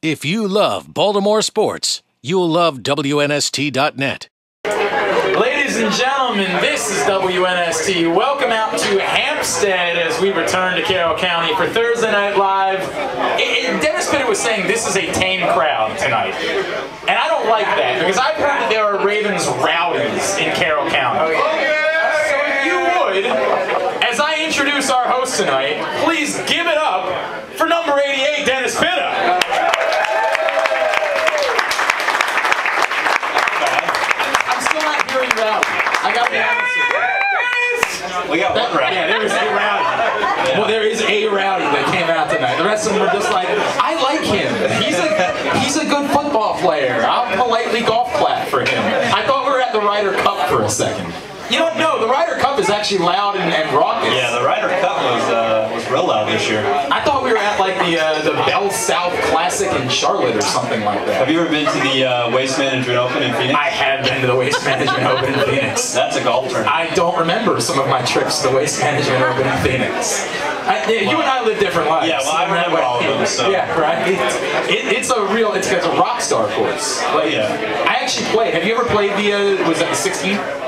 If you love Baltimore sports, you'll love WNST.net. Ladies and gentlemen, this is WNST. Welcome out to Hampstead as we return to Carroll County for Thursday Night Live. Dennis Pitta was saying this is a tame crowd tonight. And I don't like that because I've heard that there are Ravens rowdies in Carroll County. So if you would, as I introduce our host tonight, please give it up for number 88, Dennis Pitta. I got the honest. We got one rowdy. Yeah, there is a rowdy. Yeah. Well, there is a rowdy that came out tonight. The rest of them were just like, I like him. He's a good football player. I'll politely golf clap for him. I thought we were at the Ryder Cup for a second. You don't know, the Ryder Cup is actually loud and raucous. Yeah, the Ryder Cup was real loud this year. I thought we were at like the Bell South Classic in Charlotte or something like that. Have you ever been to the Waste Management Open in Phoenix? I have been to the Waste Management Open in Phoenix. That's a golf tournament. I don't remember some of my trips to the Waste Management Open in Phoenix. You and I live different lives. Yeah, well, I remember all of them. So. Yeah, right. It's a rock star course. Like, yeah. I actually played. Have you ever played was that the 16th?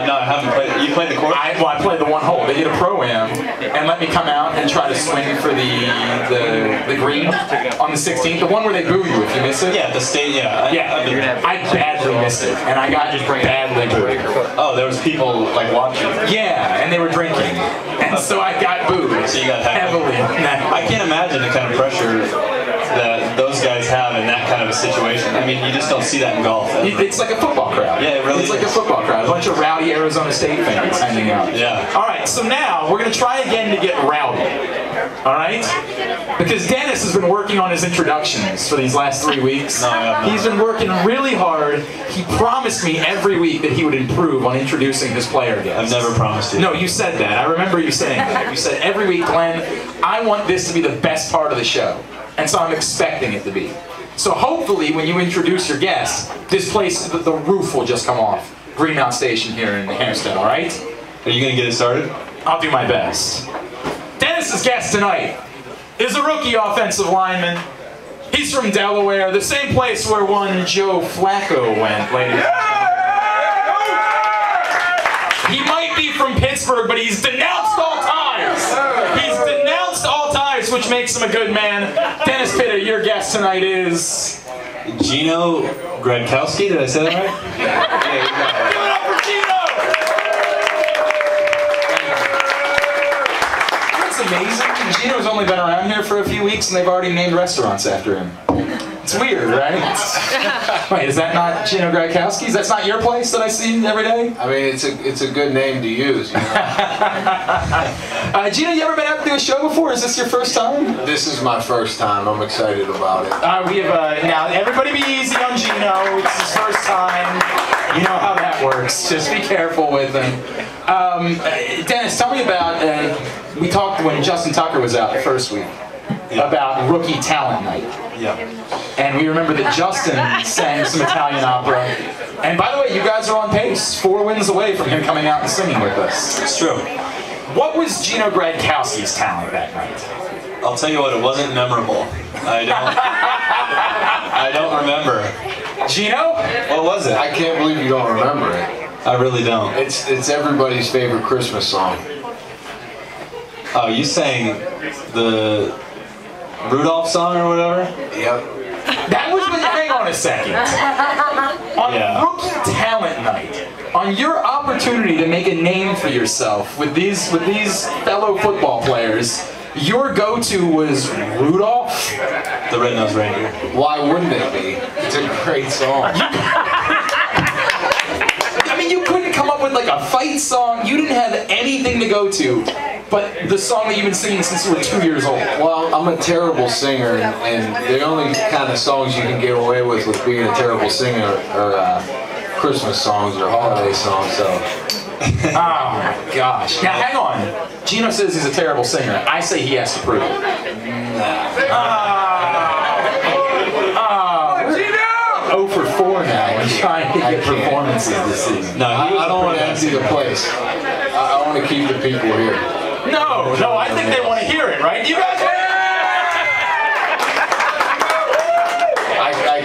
No, I haven't played. You played the course? I played the one hole. They did a pro-am and let me come out and try to swing for the green on the 16th. The one where they boo you if you miss it. Yeah, the state. Yeah. I badly missed it, and I got just badly booed. Oh, there was people like watching. Yeah, and they were drinking, and so I got booed. So you got heavily. I can't imagine the kind of pressure that those guys have in that kind of a situation. I mean, you just don't see that in golf. It's like a football crowd. Yeah, it really is. It's like a football crowd. A bunch of rowdy Arizona State fans hanging out. Yeah. All right, so now we're going to try again to get rowdy. All right? Because Dennis has been working on his introductions for these last 3 weeks. No, he's been working really hard. He promised me every week that he would improve on introducing his player guests. I've never promised you. No, you said that. I remember you saying that. You said every week, Glenn, I want this to be the best part of the show. And so I'm expecting it to be. So hopefully when you introduce your guest, this place, the roof will just come off. Greenmount Station here in Hampstead, all right? Are you going to get it started? I'll do my best. Dennis's guest tonight is a rookie offensive lineman. He's from Delaware, the same place where one Joe Flacco went, ladies and gentlemen. He might be from Pittsburgh, but he's denounced all ties. He's denounced all ties, which makes him a good man. Dennis Pitta, your guest tonight is... Gino Gradkowski, did I say that right? Yeah, you got it. Give it up for Gino! That's amazing. Gino's only been around here for a few weeks and they've already named restaurants after him. It's weird, right? Wait, is that not Gino Gradkowski's? That's not your place that I see every day? I mean, it's a good name to use. You know? Gino, you ever been out to do a show before? Is this your first time? This is my first time. I'm excited about it. We have now everybody be easy on Gino. It's his first time. You know how that works. Just be careful with him. Dennis, tell me about. We talked when Justin Tucker was out the first week. Yeah. About Rookie Talent Night. Yeah. And we remember that Justin sang some Italian opera. And by the way, you guys are on pace. 4 wins away from him coming out and singing with us. It's true. What was Gino Gradkowski's talent that night? I'll tell you what, it wasn't memorable. I don't remember. Gino? What was it? I can't believe you don't remember it. I really don't. It's everybody's favorite Christmas song. Oh, you sang the Rudolph song or whatever? Yep. That was the, hang on a second. On Rookie Talent Night, on your opportunity to make a name for yourself with these fellow football players, your go-to was Rudolph? The Red-Nosed Reindeer. Why wouldn't it be? It's a great song. I mean, you couldn't come up with like a fight song. You didn't have anything to go to. But the song that you've been singing since you were 2 years old. Well, I'm a terrible singer, and the only kind of songs you can get away with being a terrible singer are Christmas songs or holiday songs. So. Oh my gosh! Now hang on. Gino says he's a terrible singer. I say he has to prove it. Gino! 0 for 4 now and trying to get performances this season. No, I don't want to empty the place. I want to keep the people here. No, I think they want to hear it, right? You guys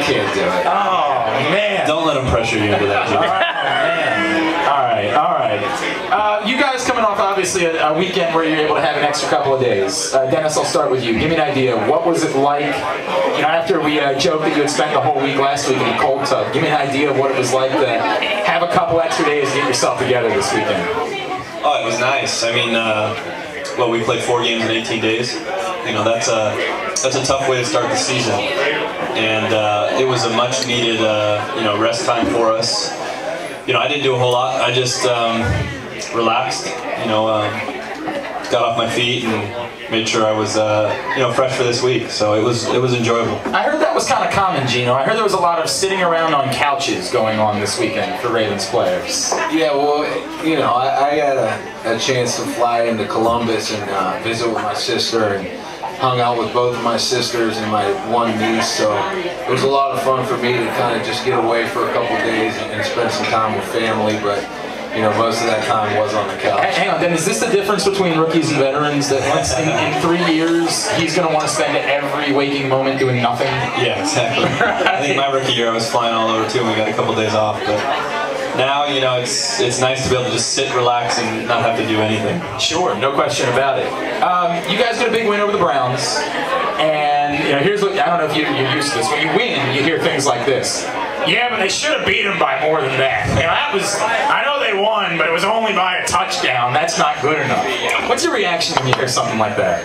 can't do it. Oh, man. Don't let them pressure you into that, Jimmy. Oh, man. All right, all right. You guys coming off, obviously, a weekend where you're able to have an extra couple of days. Dennis, I'll start with you. Give me an idea. What was it like, you know, after we joked that you had spent the whole week last week in a cold tub, give me an idea of what it was like to have a couple extra days to get yourself together this weekend. Oh, it was nice. I mean, well, we played 4 games in 18 days. You know, that's a tough way to start the season. And it was a much needed, you know, rest time for us. You know, I didn't do a whole lot. I just relaxed, you know, got off my feet and made sure I was, you know, fresh for this week. So it was enjoyable. I heard that was kind of common, Gino. I heard there was a lot of sitting around on couches going on this weekend for Ravens players. Yeah, well, you know, I had a chance to fly into Columbus and visit with my sister, and hung out with both of my sisters and my one niece, so it was a lot of fun for me to kind of just get away for a couple days and spend some time with family, but you know, most of that time was on the couch. Hang on, then, is this the difference between rookies and veterans, that once in 3 years he's going to want to spend every waking moment doing nothing? Yeah, exactly. I think my rookie year I was flying all over too, and we got a couple days off, but now, you know, it's nice to be able to just sit, relax, and not have to do anything. Sure, no question about it. You guys got a big win over the Browns, and you know, here's what, I don't know if you're used to this. When you win, you hear things like this. Yeah, but they should have beat him by more than that. You know, that was, I know they won, but it was only by a touchdown. That's not good enough. What's your reaction when you hear something like that?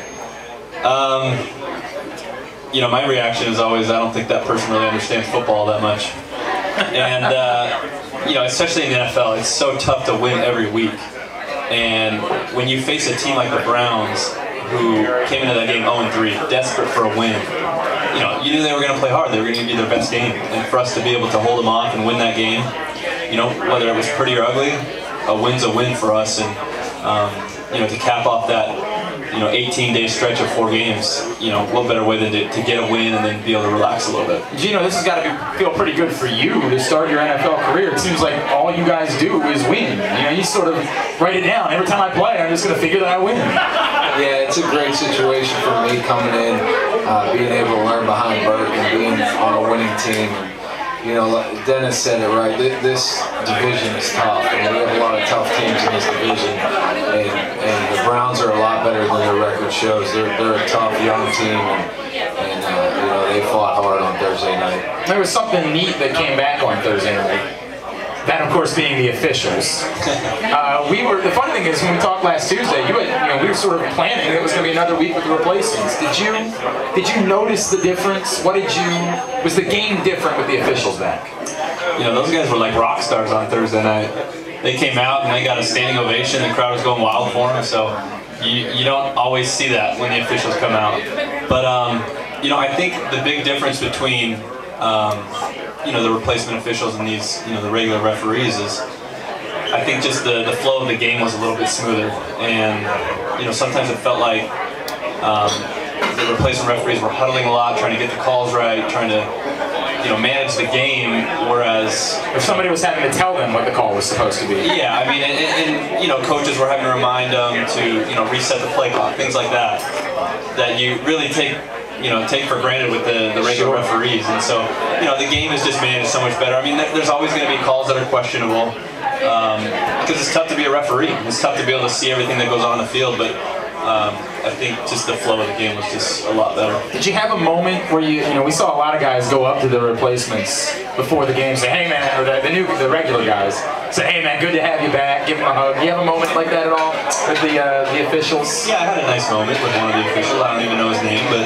You know, my reaction is always, I don't think that person really understands football that much. And, you know, especially in the NFL, it's so tough to win every week. And when you face a team like the Browns, who came into that game 0-3, desperate for a win, you know, you knew they were going to play hard. They were going to give you their best game. And for us to be able to hold them off and win that game, you know, whether it was pretty or ugly, a win's a win for us. And, you know, to cap off that, you know, 18-day stretch of 4 games, you know, what better way than to get a win and then be able to relax a little bit. Gino, this has got to feel pretty good for you to start your NFL career. It seems like all you guys do is win. You know, you sort of write it down. Every time I play, I'm just going to figure that I win. Yeah, it's a great situation for me coming in, being able to learn behind Burt and being on a winning team. You know, Dennis said it right. This division is tough, and we have a lot of tough teams in this division. And the Browns are a lot better than their record shows. They're a tough young team, and you know, they fought hard on Thursday night. There was something neat that came back on Thursday night. That, of course, being the officials. The funny thing is, when we talked last Tuesday, you know, we were sort of planning it was going to be another week with the replacements. Did you notice the difference? Was the game different with the officials back? You know, those guys were like rock stars on Thursday night. They came out and they got a standing ovation. The crowd was going wild for them. So you don't always see that when the officials come out. But you know, I think the big difference between you know, the replacement officials and these, you know, the regular referees is, I think just the flow of the game was a little bit smoother, and you know, sometimes it felt like the replacement referees were huddling a lot, trying to get the calls right, trying to, you know, manage the game, whereas if somebody was having to tell them what the call was supposed to be. Yeah, I mean, and you know, coaches were having to remind them to, you know, reset the play clock, things like that, that you really take for granted with the regular referees. And so, you know, the game is just managed so much better. I mean, there's always going to be calls that are questionable, because it's tough to be a referee. It's tough to be able to see everything that goes on in the field, but I think just the flow of the game was just a lot better. Did you have a moment where you know, we saw a lot of guys go up to the replacements before the game, say, hey man, or the regular guys, say, hey man, good to have you back, give them a hug. Do you have a moment like that at all with the officials? Yeah, I had a nice moment with one of the officials. I don't even know his name, but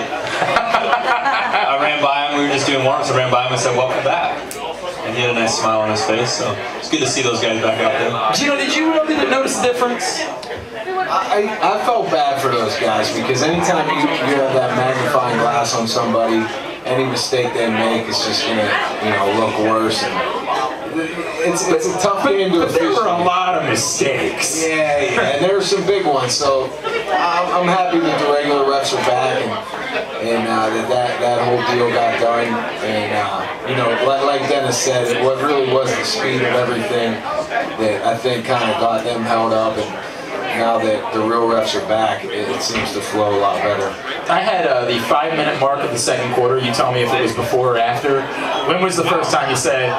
I ran by him. We were just doing warm-ups. I ran by him and said, welcome back. And he had a nice smile on his face, so it's good to see those guys back out there. Gino, did you notice the difference? I felt bad for those guys, because anytime you have that magnifying glass on somebody, any mistake they make is just gonna, you know, look worse. And it's a tough game to officiate. There were a lot of mistakes. Yeah, and there were some big ones. So I'm happy that the regular refs are back, and that whole deal got done. And you know, like Dennis said, what really was the speed of everything that I think kind of got them held up. And now that the real refs are back, it seems to flow a lot better. I had the 5-minute mark of the second quarter. You tell me if it was before or after. When was the first time you said,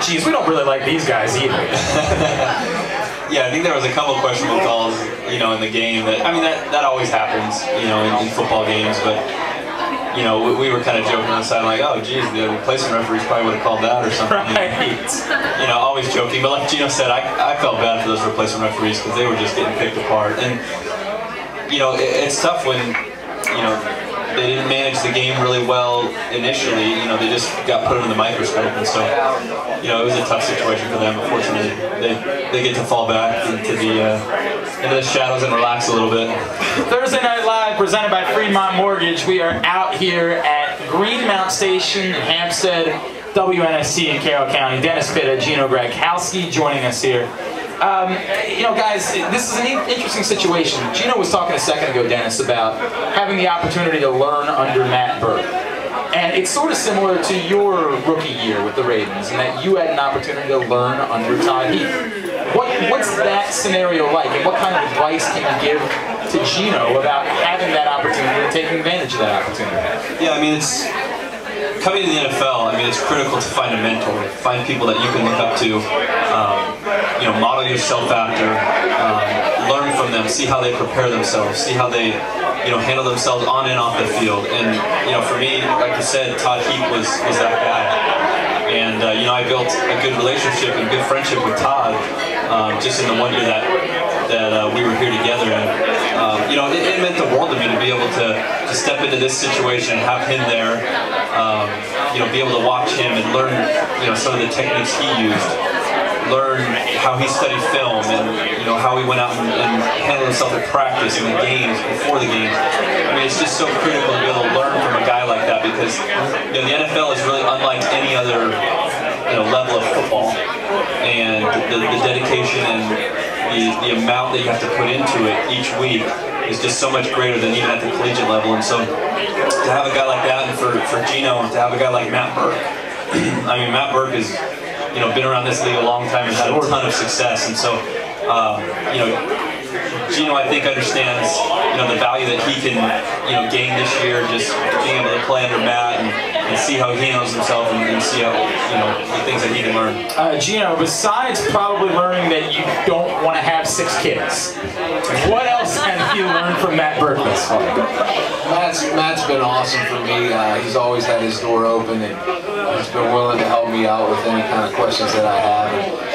geez, we don't really like these guys either? Yeah, I think there was a couple of questionable calls, in the game. That always happens, in football games. But we were kind of joking on the side, like, oh, geez, the replacement referees probably would have called that or something. Right. Always joking. But like Gino said, I felt bad for those replacement referees because they were just getting picked apart. And it's tough when they didn't manage the game really well initially. They just got put under the microscope, and so it was a tough situation for them. Unfortunately, they get to fall back into the shadows and relax a little bit. Thursday Night Live, presented by Fremont Mortgage. We are out here at Greenmount Station in Hampstead, WNST in Carroll County. Dennis Pitta, Gino Gradkowski joining us here. Guys, this is an interesting situation. Gino was talking a second ago, Dennis, about having the opportunity to learn under Matt Burke. And it's sort of similar to your rookie year with the Ravens, in that you had an opportunity to learn under Todd Heath. What's that scenario like, and what kind of advice can you give to Gino about having that opportunity and taking advantage of that opportunity? Yeah, it's coming to the NFL. It's critical to find a mentor, find people that you can look up to, model yourself after, learn from them, see how they prepare themselves, see how they, handle themselves on and off the field. And for me, like you said, Todd Heath was that guy. And I built a good relationship and good friendship with Todd just in the 1 year that we were here together. And it meant the world to me to be able to step into this situation and have him there. Be able to watch him and learn some of the techniques he used, learn how he studied film, and how he went out and handled himself at practice and the games, before the games. It's just so critical to be able to learn from a guy like that, because the NFL is really unlike any other level of football, and the dedication and the amount that you have to put into it each week is just so much greater than even at the collegiate level. And so to have a guy like that, and for Gino to have a guy like Matt Burke, Matt Burke has been around this league a long time and had a ton of success. And so Gino, I think, understands the value that he can gain this year, just being able to play under Matt and see how he handles himself and see how the things that he can learn. Gino, besides probably learning that you don't want to have 6 kids, what else have you learned from Matt Burke thus far? Matt's been awesome for me. He's always had his door open, and he's been willing to help me out with any kind of questions that I have. And,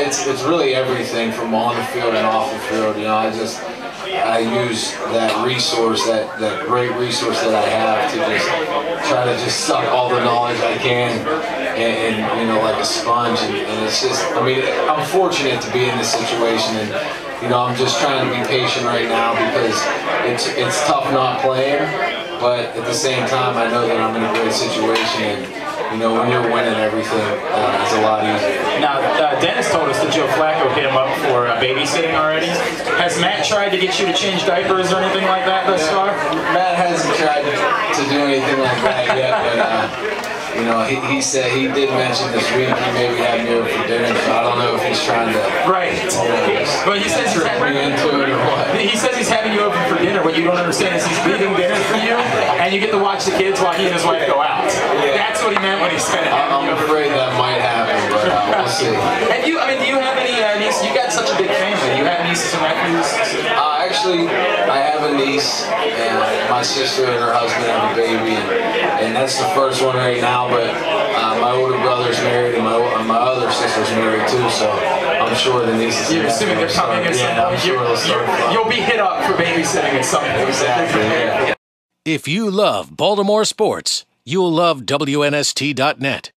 it's really everything from on the field and off the field. I use that resource, that great resource that I have, to just try to suck all the knowledge I can, and like a sponge. And it's just, I'm fortunate to be in this situation, and I'm just trying to be patient right now, because it's tough not playing, but at the same time, I know that I'm in a great situation, and when you're winning everything, it's a lot easier. Now, Dennis told us that Joe Flacco hit him up for babysitting already. Has Matt tried to get you to change diapers or anything like that thus far? Matt hasn't tried to do anything like that yet, but he said, he did mention this week he maybe had me over for dinner, so I don't know if he's trying to Well, he says trick me into it or what. He says he's having you over for dinner. What you don't understand is he's leaving dinner for you, and you get to watch the kids while he and his wife go out. Yeah. That's what he meant when he said it. I'm afraid that might happen, but we'll see. And do you have any nieces? You got such a big family. Do you have nieces and nephews? Actually, I have a niece, and my sister and her husband have a baby, and that's the first one right now. But my older brother's married, and my other sister's married too. So I'm sure the nieces. You're assuming they're coming at some point. I'm sure they'll start. You'll be hit up for babysitting at some point. Exactly. Yeah. If you love Baltimore sports, you'll love WNST.net.